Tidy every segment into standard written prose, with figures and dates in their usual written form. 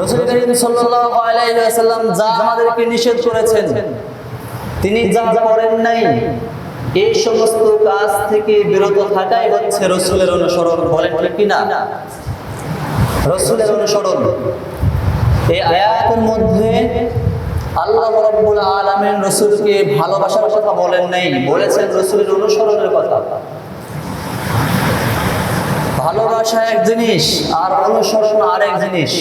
রাসূল করিম সাল্লাল্লাহু আলাইহি ওয়াসাল্লাম যা আমাদেরকে নিষেধ করেছেন, তিনি যা করেন নাই, এই সমস্ত কাজ থেকে বিরত থাকাই হচ্ছে রাসূলের অনুসরণ। বলেন ঠিক কি না? রাসূলের অনুসরণ। এই আয়াতের মধ্যে আল্লাহ রাব্বুল আলামিন রাসূলকে ভালোবাসার কথা বলেন নাই, বলেছেন রাসূলের অনুসরণের কথা। ভালোবাসা এক জিনিস আর অনুসরণ আরেক জিনিস।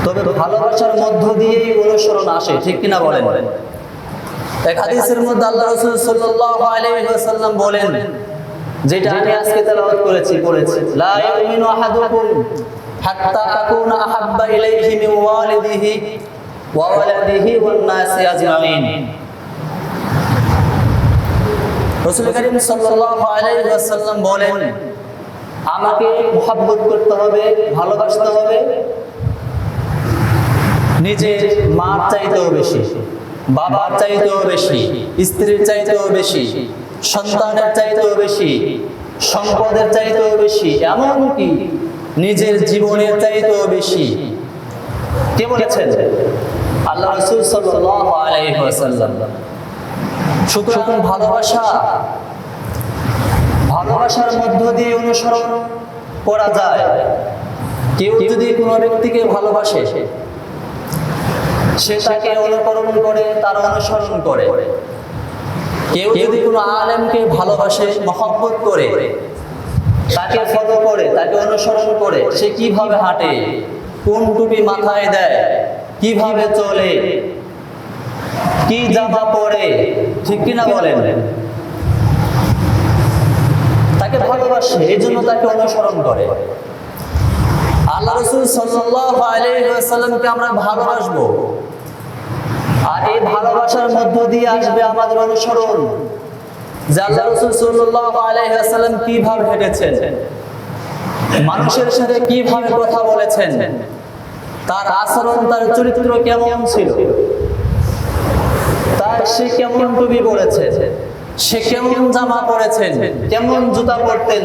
তবে ভালোবাসার মধ্য দিয়েই অনুসরণ আসে, ঠিক কিনা বলেন? এক হাদিসের মধ্যে আল্লাহ রাসূল সাল্লাল্লাহু আলাইহি ওয়াসাল্লাম বলেন, যেটা আমি আজকে তেলাওয়াত করেছি, লা ইউমিনু আহাদুকুম হাত্তা আকুনা আহাব্বা ইলাইহি মিন ওয়ালিদিহি ওয়া ওয়ালাদিহি ওয়ান নাসি আজমাইন। রাসূল করিম সাল্লাল্লাহু আলাইহি ওয়াসাল্লাম বলেন, আমাকে মুহাব্বত করতে হবে, ভালোবাসতে হবে নিজের মার চাইতেও বেশি, বাবার চাইতেও বেশি, স্ত্রীর চাইতেও বেশি, সন্তানের চাইতেও বেশি, সম্পদের চাইতেও বেশি, এমনকি নিজের জীবনের চাইতেও বেশি। কে বলেছেন? আল্লাহ রাসূল সাল্লাল্লাহু আলাইহি ওয়াসাল্লাম। সুতরাং ভালোবাসার মধ্য দিয়ে অনুসরণ করা যায়। কেউ যদি কোনো ব্যক্তিকে ভালোবাসে, সে তাকে অনুকরণ করে, তার অনুসরণ করে। কেউ যদি কোনো আলেমকে ভালোবাসে, মহব্বত করে, তাকে ফলো করে, তাকে অনুসরণ করে, সে কিভাবে হাঁটে, কোন টুপি মাথায় দেয়, কিভাবে চলে, কি জামা পরে, ঠিক কিনা বলেন? তাকে ভালোবাসে, এই জন্য তাকে অনুসরণ করে। আল্লাহ রাসূল সাল্লাল্লাহু আলাইহি ওয়াসাল্লামকে আমরা ভালোবাসবো, আর এই ভালোবাসার মধ্য দিয়ে আসবে আমাদের অনুসরণ। যে আল্লাহ রাসূল সাল্লাল্লাহু আলাইহি ওয়াসাল্লাম কিভাবে হেঁটেছেন, মানুষের সাথে কিভাবে কথা বলেছেন, তার আচরণ, তার চরিত্র কেমন ছিল, সে কেমন টুপি পরেছে, সে কেমন জামা পরেছেন, কেমন জুতা পরতেন,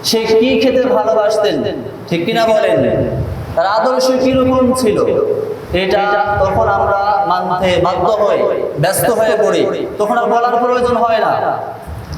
সে কি খেতে ভালোবাসতেন, ঠিক কিনা বলেন? তার আদর্শ কিরকম ছিল, এটা তখন আমরা মানতে বাধ্য হই, ব্যস্ত হয়ে পড়ি, তখন আর বলার প্রয়োজন হয় না।